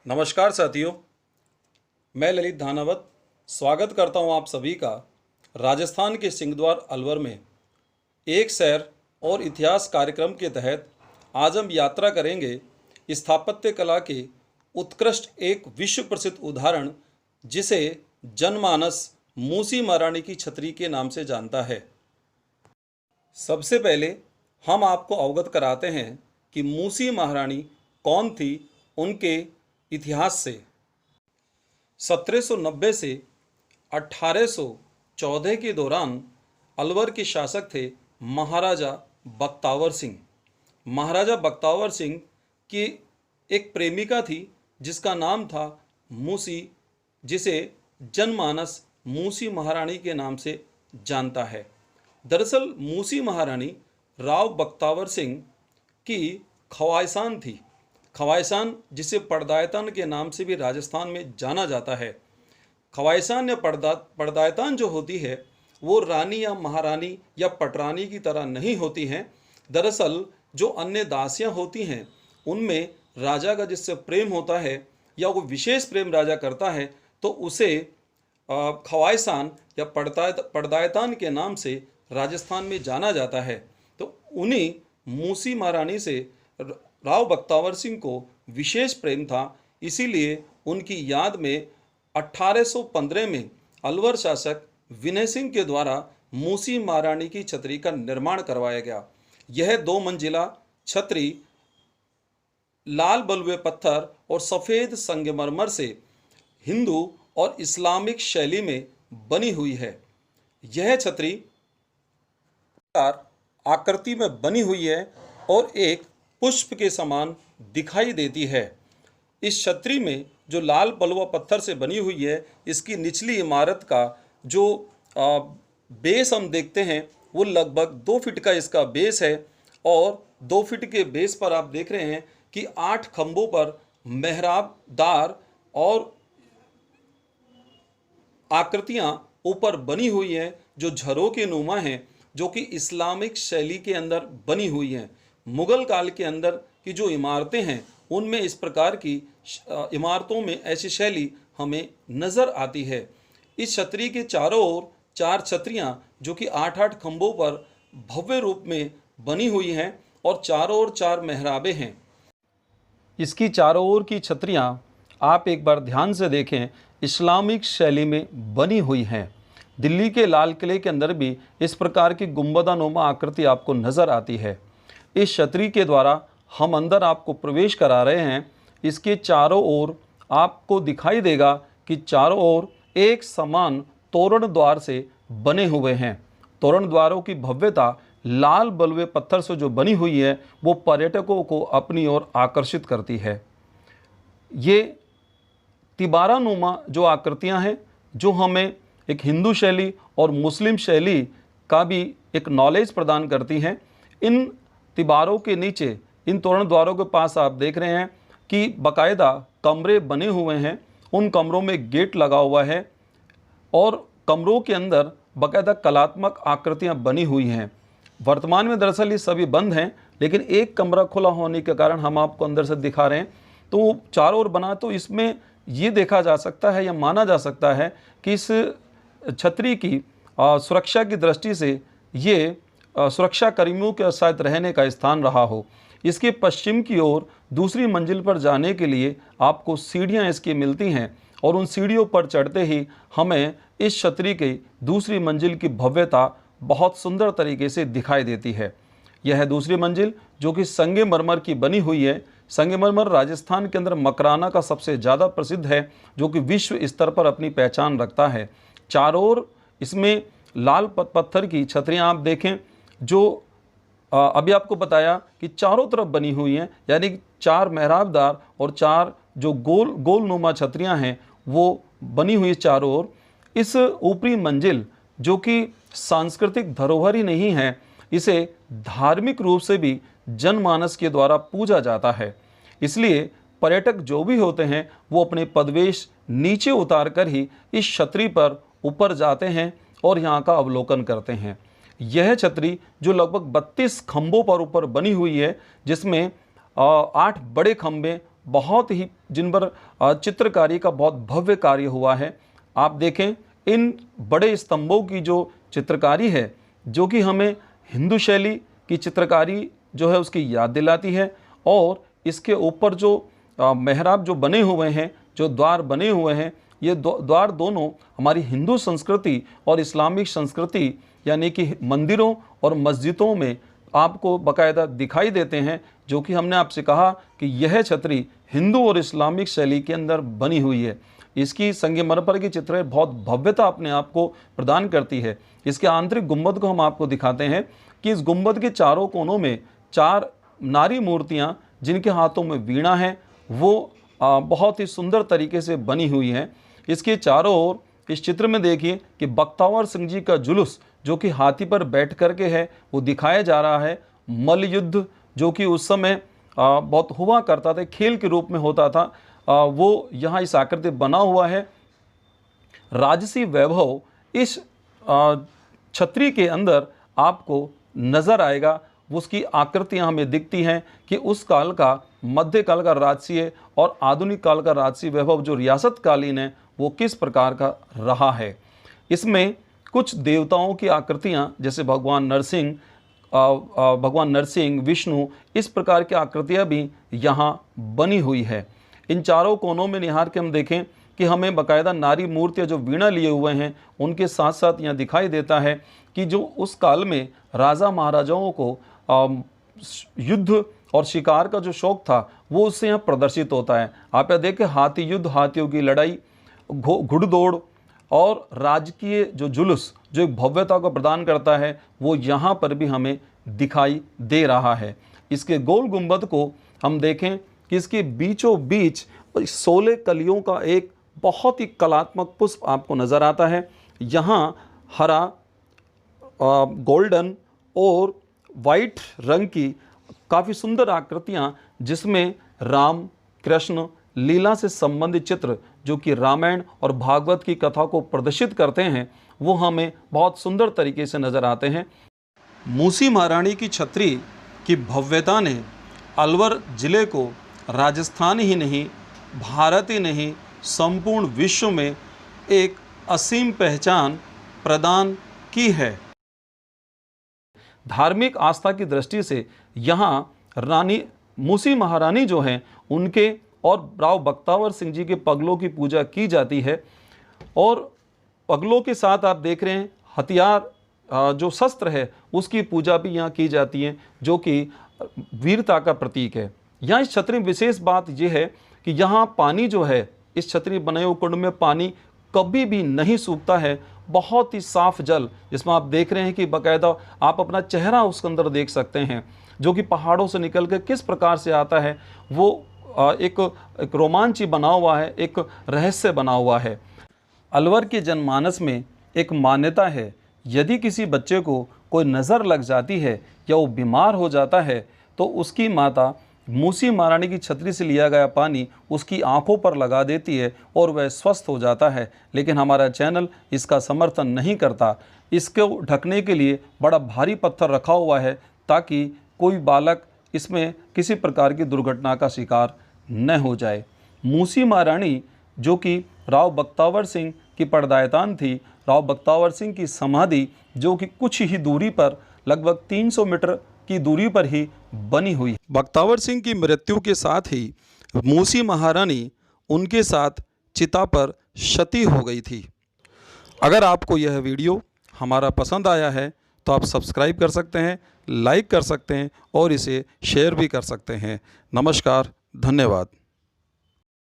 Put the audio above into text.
नमस्कार साथियों, मैं ललित धानावत स्वागत करता हूं आप सभी का राजस्थान के सिंहद्वार अलवर में एक शहर और इतिहास कार्यक्रम के तहत। आज हम यात्रा करेंगे स्थापत्य कला के उत्कृष्ट एक विश्व प्रसिद्ध उदाहरण जिसे जनमानस मूसी महारानी की छतरी के नाम से जानता है। सबसे पहले हम आपको अवगत कराते हैं कि मूसी महारानी कौन थी, उनके इतिहास से। 1790 से 1814 के दौरान अलवर के शासक थे महाराजा बख्तावर सिंह। महाराजा बख्तावर सिंह की एक प्रेमिका थी जिसका नाम था मूसी, जिसे जनमानस मूसी महारानी के नाम से जानता है। दरअसल मूसी महारानी राव बख्तावर सिंह की ख्वाहिशान थी। ख्वाहिशान जिसे पड़दायतान के नाम से भी राजस्थान में जाना जाता है। ख्वाहिशान या पड़दायतान जो होती है वो रानी या महारानी या पटरानी की तरह नहीं होती हैं। दरअसल जो अन्य दासियां होती हैं उनमें राजा का जिससे प्रेम होता है या वो विशेष प्रेम राजा करता है तो उसे ख्वाहिशान या पड़दायतान के नाम से राजस्थान में जाना जाता है। तो उन्हीं मूसी महारानी से राव बख्तावर सिंह को विशेष प्रेम था, इसीलिए उनकी याद में 1815 में अलवर शासक विनय सिंह के द्वारा मूसी महारानी की छतरी का निर्माण करवाया गया। यह 2 मंजिला छतरी लाल बलुए पत्थर और सफ़ेद संगमरमर से हिंदू और इस्लामिक शैली में बनी हुई है। यह छतरी आकृति में बनी हुई है और एक पुष्प के समान दिखाई देती है। इस छतरी में जो लाल बलुआ पत्थर से बनी हुई है, इसकी निचली इमारत का जो बेस हम देखते हैं वो लगभग 2 फीट का इसका बेस है और 2 फीट के बेस पर आप देख रहे हैं कि 8 खंभों पर मेहराबदार और आकृतियां ऊपर बनी हुई हैं जो झरोखे नुमा हैं, जो कि इस्लामिक शैली के अंदर बनी हुई हैं। मुगल काल के अंदर की जो इमारतें हैं उनमें इस प्रकार की इमारतों में ऐसी शैली हमें नज़र आती है। इस छतरी के चारों ओर 4 छतरियां जो कि 8-8 खंभों पर भव्य रूप में बनी हुई हैं और चारों ओर 4 मेहराबें हैं। इसकी चारों ओर की छतरियां आप एक बार ध्यान से देखें, इस्लामिक शैली में बनी हुई हैं। दिल्ली के लाल किले के अंदर भी इस प्रकार की गुंबदानुमा आकृति आपको नज़र आती है। इस छतरी के द्वारा हम अंदर आपको प्रवेश करा रहे हैं। इसके चारों ओर आपको दिखाई देगा कि चारों ओर एक समान तोरण द्वार से बने हुए हैं। तोरण द्वारों की भव्यता लाल बलुए पत्थर से जो बनी हुई है वो पर्यटकों को अपनी ओर आकर्षित करती है। ये तिबारानुमा जो आकृतियां हैं जो हमें एक हिंदू शैली और मुस्लिम शैली का भी एक नॉलेज प्रदान करती हैं। इन तिबारों के नीचे, इन तोरण द्वारों के पास आप देख रहे हैं कि बाकायदा कमरे बने हुए हैं। उन कमरों में गेट लगा हुआ है और कमरों के अंदर बाकायदा कलात्मक आकृतियां बनी हुई हैं। वर्तमान में दरअसल ये सभी बंद हैं, लेकिन एक कमरा खुला होने के कारण हम आपको अंदर से दिखा रहे हैं। तो चारों ओर बना, तो इसमें ये देखा जा सकता है या माना जा सकता है कि इस छतरी की सुरक्षा की दृष्टि से ये सुरक्षा कर्मियों के शायद रहने का स्थान रहा हो। इसके पश्चिम की ओर दूसरी मंजिल पर जाने के लिए आपको सीढ़ियां इसकी मिलती हैं और उन सीढ़ियों पर चढ़ते ही हमें इस छतरी की दूसरी मंजिल की भव्यता बहुत सुंदर तरीके से दिखाई देती है। यह दूसरी मंजिल जो कि संगमरमर की बनी हुई है। संगमरमर राजस्थान के अंदर मकराना का सबसे ज़्यादा प्रसिद्ध है, जो कि विश्व स्तर पर अपनी पहचान रखता है। चारों ओर इसमें लाल पत्थर की छतरियाँ आप देखें जो अभी आपको बताया कि चारों तरफ बनी हुई हैं, यानी 4 मेहराबदार और 4 जो गोल नुमा छतरियां हैं वो बनी हुई चारों ओर। इस ऊपरी मंजिल जो कि सांस्कृतिक धरोहर ही नहीं है, इसे धार्मिक रूप से भी जनमानस के द्वारा पूजा जाता है। इसलिए पर्यटक जो भी होते हैं वो अपने पदवेश नीचे उतार कर ही इस छतरी पर ऊपर जाते हैं और यहाँ का अवलोकन करते हैं। यह छतरी जो लगभग 32 खंभों पर ऊपर बनी हुई है, जिसमें 8 बड़े खंभे बहुत ही जिन पर चित्रकारी का बहुत भव्य कार्य हुआ है। आप देखें इन बड़े स्तंभों की जो चित्रकारी है, जो कि हमें हिंदू शैली की चित्रकारी जो है उसकी याद दिलाती है। और इसके ऊपर जो मेहराब जो बने हुए हैं, जो द्वार बने हुए हैं, ये द्वार दोनों हमारी हिंदू संस्कृति और इस्लामिक संस्कृति यानी कि मंदिरों और मस्जिदों में आपको बाकायदा दिखाई देते हैं। जो कि हमने आपसे कहा कि यह छतरी हिंदू और इस्लामिक शैली के अंदर बनी हुई है। इसकी संगमरमर की चित्र बहुत भव्यता अपने आप को प्रदान करती है। इसके आंतरिक गुंबद को हम आपको दिखाते हैं कि इस गुंबद के चारों कोनों में 4 नारी मूर्तियाँ जिनके हाथों में वीणा है, वो बहुत ही सुंदर तरीके से बनी हुई हैं। इसके चारों ओर इस चित्र में देखिए कि बख्तावर सिंह जी का जुलूस जो कि हाथी पर बैठ करके है वो दिखाया जा रहा है। मल्ल युद्ध जो कि उस समय बहुत हुआ करता था, खेल के रूप में होता था, वो यहाँ इस आकृति बना हुआ है। राजसी वैभव इस छतरी के अंदर आपको नज़र आएगा। उसकी आकृतियाँ हमें दिखती हैं कि उस काल का, मध्यकाल का राजसीय और आधुनिक काल का राजसी वैभव जो रियासत कालीन है वो किस प्रकार का रहा है। इसमें कुछ देवताओं की आकृतियाँ जैसे भगवान नरसिंह, विष्णु, इस प्रकार की आकृतियाँ भी यहाँ बनी हुई है। इन चारों कोनों में निहार के हम देखें कि हमें बाकायदा नारी मूर्तियाँ जो वीणा लिए हुए हैं उनके साथ साथ यहाँ दिखाई देता है कि जो उस काल में राजा महाराजाओं को युद्ध और शिकार का जो शौक था वो उससे यहाँ प्रदर्शित होता है। आप यहाँ देखें हाथी युद्ध, हाथियों की लड़ाई, घुड़दौड़ और राजकीय जो जुलूस जो एक भव्यता को प्रदान करता है वो यहाँ पर भी हमें दिखाई दे रहा है। इसके गोल गुंबद को हम देखें कि इसके बीचों बीच 16 कलियों का एक बहुत ही कलात्मक पुष्प आपको नज़र आता है। यहाँ हरा, गोल्डन और वाइट रंग की काफ़ी सुंदर आकृतियाँ जिसमें राम, कृष्ण, लीला से संबंधित चित्र जो कि रामायण और भागवत की कथा को प्रदर्शित करते हैं वो हमें बहुत सुंदर तरीके से नज़र आते हैं। मूसी महारानी की छतरी की भव्यता ने अलवर ज़िले को राजस्थान ही नहीं, भारत ही नहीं, संपूर्ण विश्व में एक असीम पहचान प्रदान की है। धार्मिक आस्था की दृष्टि से यहाँ रानी मूसी महारानी जो हैं उनके और राव बख्तावर सिंह जी के पगलों की पूजा की जाती है। और पगलों के साथ आप देख रहे हैं हथियार जो शस्त्र है उसकी पूजा भी यहाँ की जाती है जो कि वीरता का प्रतीक है। यहाँ इस छतरी में विशेष बात यह है कि यहाँ पानी जो है, इस छतरी बने हुए कुंड में पानी कभी भी नहीं सूखता है। बहुत ही साफ जल जिसमें आप देख रहे हैं कि बाकायदा आप अपना चेहरा उसके अंदर देख सकते हैं जो कि पहाड़ों से निकल कर किस प्रकार से आता है। वो एक रोमांची बना हुआ है, एक रहस्य बना हुआ है। अलवर के जनमानस में एक मान्यता है, यदि किसी बच्चे को कोई नज़र लग जाती है या वो बीमार हो जाता है तो उसकी माता मूसी महारानी की छतरी से लिया गया पानी उसकी आंखों पर लगा देती है और वह स्वस्थ हो जाता है। लेकिन हमारा चैनल इसका समर्थन नहीं करता। इसको ढकने के लिए बड़ा भारी पत्थर रखा हुआ है ताकि कोई बालक इसमें किसी प्रकार की दुर्घटना का शिकार न हो जाए। मूसी महारानी जो कि राव बख्तावर सिंह की परदायतान थी, राव बख्तावर सिंह की समाधि जो कि कुछ ही दूरी पर लगभग 300 मीटर की दूरी पर ही बनी हुई। बख्तावर सिंह की मृत्यु के साथ ही मूसी महारानी उनके साथ चिता पर क्षति हो गई थी। अगर आपको यह वीडियो हमारा पसंद आया है तो आप सब्सक्राइब कर सकते हैं, लाइक कर सकते हैं और इसे शेयर भी कर सकते हैं। नमस्कार, धन्यवाद।